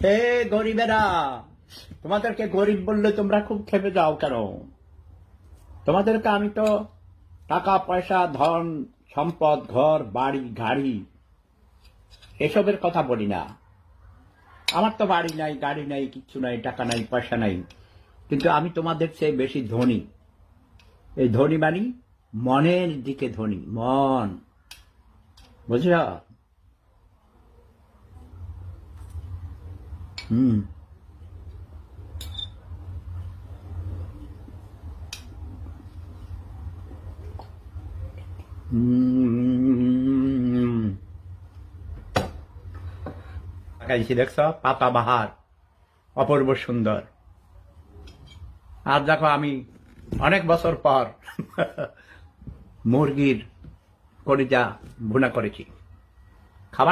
হে গরিবেরা, তোমাদেরকে গরিব বললে তোমরা খুব খেপে যাও কেন? তোমাদেরকে আমি তো টাকা পয়সা, ধন সম্পদ, ঘর বাড়ি গাড়ি এসবের কথা বলি না। আমার তো বাড়ি নাই, গাড়ি নাই, কিচ্ছু নাই, টাকা নাই, পয়সা নাই, কিন্তু আমি তোমাদের চেয়ে বেশি ধনী। এই ধনী মানি মনের দিকে ধনী, মন, বুঝছ? হুম। লাগাইছি দেখছ, পাতা বাহার, অপূর্ব সুন্দর। আর দেখো আমি অনেক বছর পর মুরগির কলিজা ভুনা করেছি।